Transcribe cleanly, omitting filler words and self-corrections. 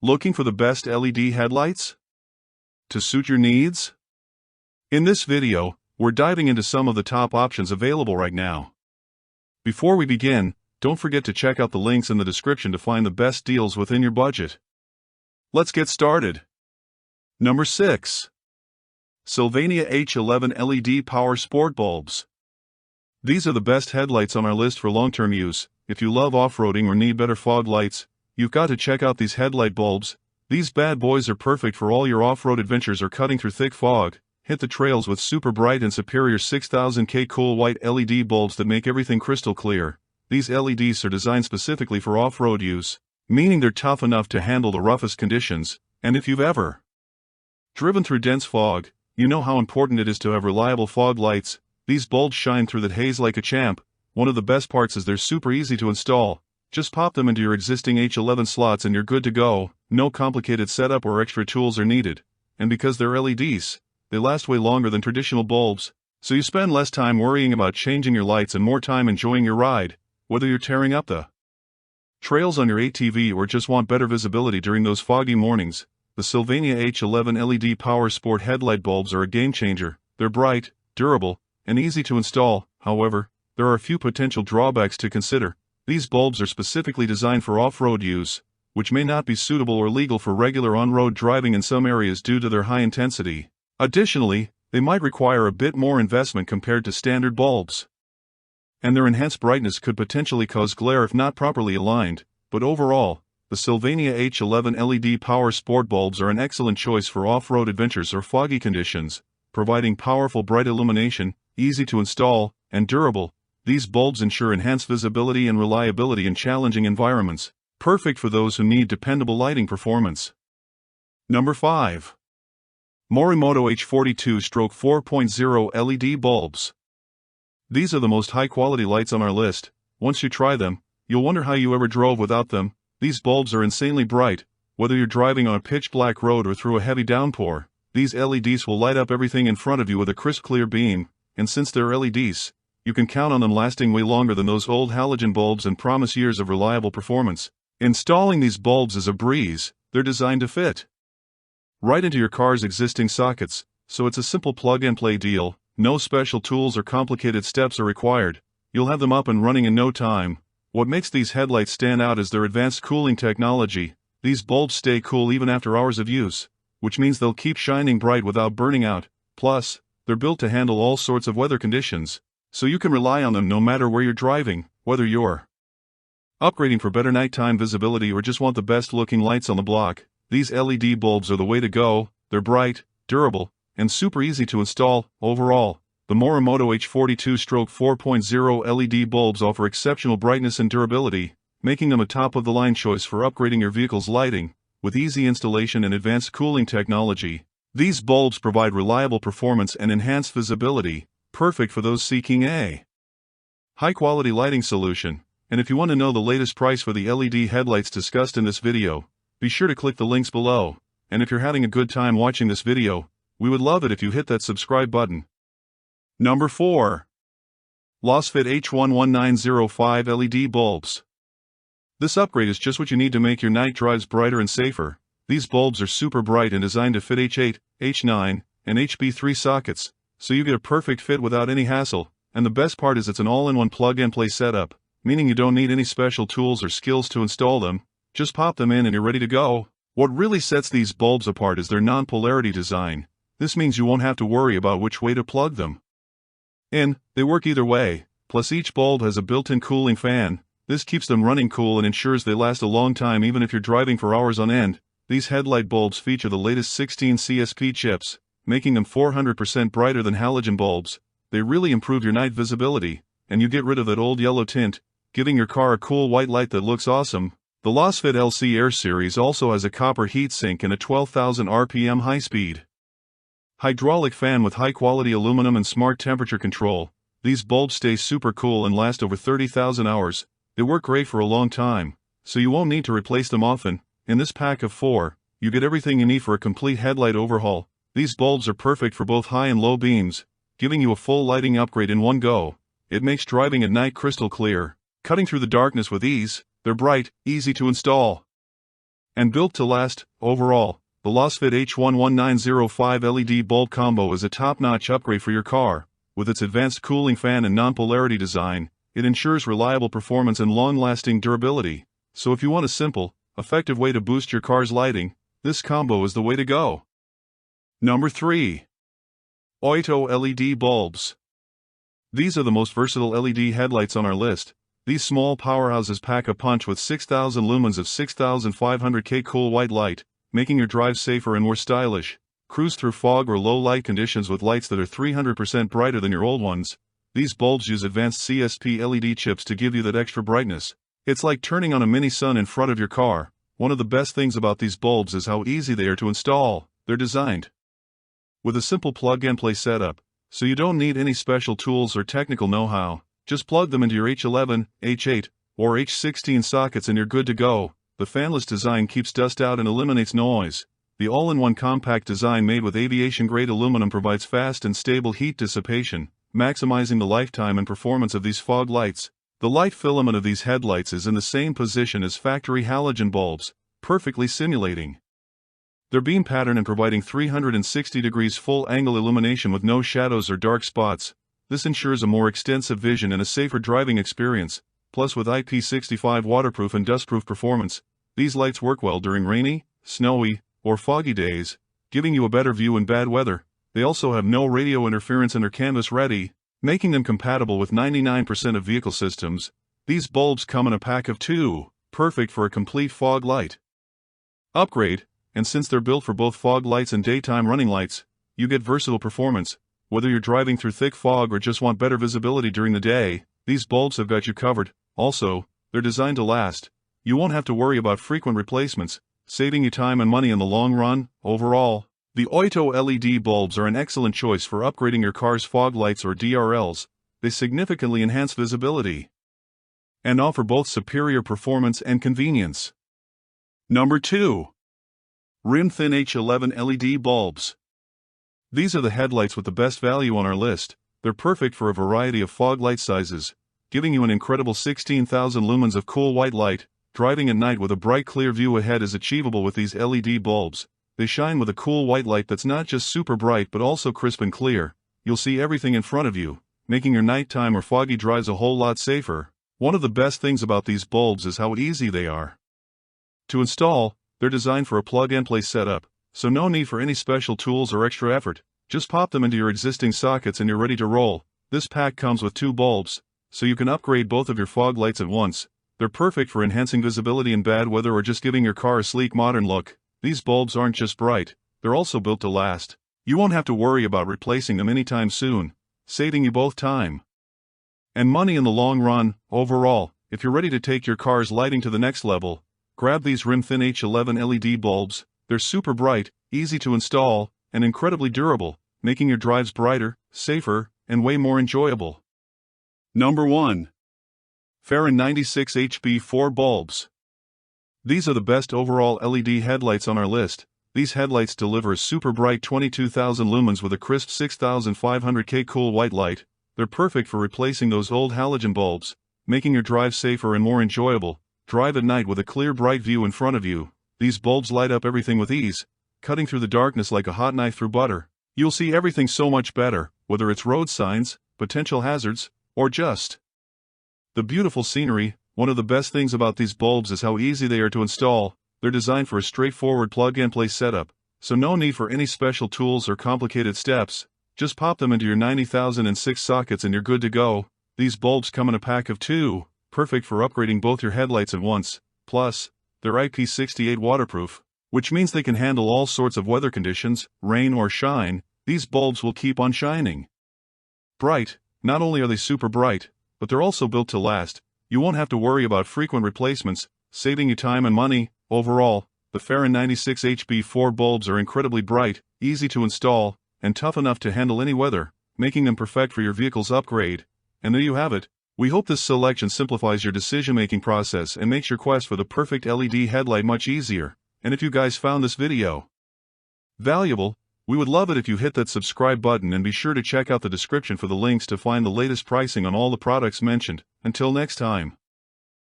Looking for the best LED headlights to suit your needs? In this video, we're diving into some of the top options available right now. Before we begin, don't forget to check out the links in the description to find the best deals within your budget. Let's get started. Number 6. Sylvania H11 LED Power Sport Bulbs. These are the best headlights on our list for long-term use. If you love off-roading or need better fog lights, you've got to check out these headlight bulbs. These bad boys are perfect for all your off-road adventures or cutting through thick fog. Hit the trails with super bright and superior 6000K cool white LED bulbs that make everything crystal clear. These LEDs are designed specifically for off-road use, meaning they're tough enough to handle the roughest conditions. And if you've ever driven through dense fog, you know how important it is to have reliable fog lights. These bulbs shine through that haze like a champ. One of the best parts is they're super easy to install. Just pop them into your existing H11 slots and you're good to go. No complicated setup or extra tools are needed. And because they're LEDs, they last way longer than traditional bulbs, so you spend less time worrying about changing your lights and more time enjoying your ride. Whether you're tearing up the trails on your ATV or just want better visibility during those foggy mornings, the Sylvania H11 LED Power Sport headlight bulbs are a game changer. They're bright, durable, and easy to install. However, there are a few potential drawbacks to consider. These bulbs are specifically designed for off-road use, which may not be suitable or legal for regular on-road driving in some areas due to their high intensity. Additionally, they might require a bit more investment compared to standard bulbs, and their enhanced brightness could potentially cause glare if not properly aligned. But overall, the Sylvania H11 LED Power Sport bulbs are an excellent choice for off-road adventures or foggy conditions, providing powerful bright illumination, easy to install, and durable. These bulbs ensure enhanced visibility and reliability in challenging environments, perfect for those who need dependable lighting performance. Number 5. Morimoto H42 Stroke 4.0 LED Bulbs. These are the most high-quality lights on our list. Once you try them, you'll wonder how you ever drove without them. These bulbs are insanely bright. Whether you're driving on a pitch-black road or through a heavy downpour, these LEDs will light up everything in front of you with a crisp clear beam. And since they're LEDs, you can count on them lasting way longer than those old halogen bulbs and promise years of reliable performance. Installing these bulbs is a breeze. They're designed to fit right into your car's existing sockets, so it's a simple plug-and-play deal. No special tools or complicated steps are required. You'll have them up and running in no time. What makes these headlights stand out is their advanced cooling technology. These bulbs stay cool even after hours of use, which means they'll keep shining bright without burning out. Plus, they're built to handle all sorts of weather conditions, so you can rely on them no matter where you're driving. Whether you're upgrading for better nighttime visibility or just want the best-looking lights on the block, these LED bulbs are the way to go. They're bright, durable, and super easy to install. Overall, the Morimoto H42 Stroke 4.0 LED bulbs offer exceptional brightness and durability, making them a top-of-the-line choice for upgrading your vehicle's lighting. With easy installation and advanced cooling technology, these bulbs provide reliable performance and enhanced visibility, perfect for those seeking a high-quality lighting solution. And if you want to know the latest price for the LED headlights discussed in this video, be sure to click the links below. And if you're having a good time watching this video, we would love it if you hit that subscribe button. Number 4. Lasfit H11905 LED Bulbs. This upgrade is just what you need to make your night drives brighter and safer. These bulbs are super bright and designed to fit H8, H9, and HB3 sockets, so you get a perfect fit without any hassle. And the best part is it's an all-in-one plug-and-play setup, meaning you don't need any special tools or skills to install them. Just pop them in and you're ready to go. What really sets these bulbs apart is their non-polarity design. This means you won't have to worry about which way to plug them in. They work either way. Plus each bulb has a built-in cooling fan. This keeps them running cool and ensures they last a long time even if you're driving for hours on end. These headlight bulbs feature the latest 16 CSP chips, making them 400% brighter than halogen bulbs. They really improve your night visibility, and you get rid of that old yellow tint, giving your car a cool white light that looks awesome. The Lasfit LC Air series also has a copper heatsink and a 12,000 RPM high-speed hydraulic fan with high-quality aluminum and smart temperature control. These bulbs stay super cool and last over 30,000 hours. They work great for a long time, so you won't need to replace them often. In this pack of 4, you get everything you need for a complete headlight overhaul. These bulbs are perfect for both high and low beams, giving you a full lighting upgrade in one go. It makes driving at night crystal clear, cutting through the darkness with ease. They're bright, easy to install, And built to last. Overall, the Lasfit H11905 LED bulb combo is a top-notch upgrade for your car. With its advanced cooling fan and non-polarity design, it ensures reliable performance and long-lasting durability. So if you want a simple, effective way to boost your car's lighting, this combo is the way to go. Number 3. Oito LED bulbs. These are the most versatile LED headlights on our list. These small powerhouses pack a punch with 6,000 lumens of 6,500K cool white light, making your drive safer and more stylish. Cruise through fog or low light conditions with lights that are 300% brighter than your old ones. These bulbs use advanced CSP LED chips to give you that extra brightness. It's like turning on a mini sun in front of your car. One of the best things about these bulbs is how easy they are to install. They're designed with a simple plug-and-play setup, so you don't need any special tools or technical know-how. Just plug them into your H11, H8, or H16 sockets and you're good to go. The fanless design keeps dust out and eliminates noise. The all-in-one compact design made with aviation-grade aluminum provides fast and stable heat dissipation, maximizing the lifetime and performance of these fog lights. The light filament of these headlights is in the same position as factory halogen bulbs, perfectly simulating their beam pattern and providing 360 degrees full-angle illumination with no shadows or dark spots. This ensures a more extensive vision and a safer driving experience. Plus, with IP65 waterproof and dustproof performance, these lights work well during rainy, snowy, or foggy days, giving you a better view in bad weather. They also have no radio interference and are canvas-ready, making them compatible with 99% of vehicle systems. These bulbs come in a pack of 2, perfect for a complete fog light upgrade, and since they're built for both fog lights and daytime running lights, you get versatile performance. Whether you're driving through thick fog or just want better visibility during the day, these bulbs have got you covered. Also, they're designed to last. You won't have to worry about frequent replacements, saving you time and money in the long run. Overall, the Oito LED bulbs are an excellent choice for upgrading your car's fog lights or DRLs. They significantly enhance visibility and offer both superior performance and convenience. Number 2. Rim Thin H11 LED bulbs. These are the headlights with the best value on our list. They're perfect for a variety of fog light sizes, giving you an incredible 16,000 lumens of cool white light. Driving at night with a bright clear view ahead is achievable with these LED bulbs. They shine with a cool white light that's not just super bright but also crisp and clear. You'll see everything in front of you, making your nighttime or foggy drives a whole lot safer. One of the best things about these bulbs is how easy they are to install. They're designed for a plug-and-play setup, so no need for any special tools or extra effort. Just pop them into your existing sockets and you're ready to roll. This pack comes with 2 bulbs, so you can upgrade both of your fog lights at once. They're perfect for enhancing visibility in bad weather or just giving your car a sleek modern look. These bulbs aren't just bright, they're also built to last. You won't have to worry about replacing them anytime soon, saving you both time and money in the long run. Overall, if you're ready to take your car's lighting to the next level, grab these Rim Thin H11 LED bulbs. They're super bright, easy to install, and incredibly durable, making your drives brighter, safer, and way more enjoyable. Number 1. Faren 96HB4 bulbs. These are the best overall LED headlights on our list. These headlights deliver a super bright 22,000 lumens with a crisp 6,500K cool white light. They're perfect for replacing those old halogen bulbs, making your drive safer and more enjoyable. Drive at night with a clear bright view in front of you. These bulbs light up everything with ease, cutting through the darkness like a hot knife through butter. You'll see everything so much better, whether it's road signs, potential hazards, or just the beautiful scenery. One of the best things about these bulbs is how easy they are to install. They're designed for a straightforward plug-and-play setup, so no need for any special tools or complicated steps. Just pop them into your 90,006 sockets and you're good to go. These bulbs come in a pack of 2, perfect for upgrading both your headlights at once. Plus, they're IP68 waterproof, which means they can handle all sorts of weather conditions, rain or shine. These bulbs will keep on shining bright. Not only are they super bright, but they're also built to last. You won't have to worry about frequent replacements, saving you time and money. Overall, the Faren 96HB4 bulbs are incredibly bright, easy to install, and tough enough to handle any weather, making them perfect for your vehicle's upgrade. And there you have it. We hope this selection simplifies your decision-making process and makes your quest for the perfect LED headlight much easier. And if you guys found this video valuable, we would love it if you hit that subscribe button and be sure to check out the description for the links to find the latest pricing on all the products mentioned. Until next time.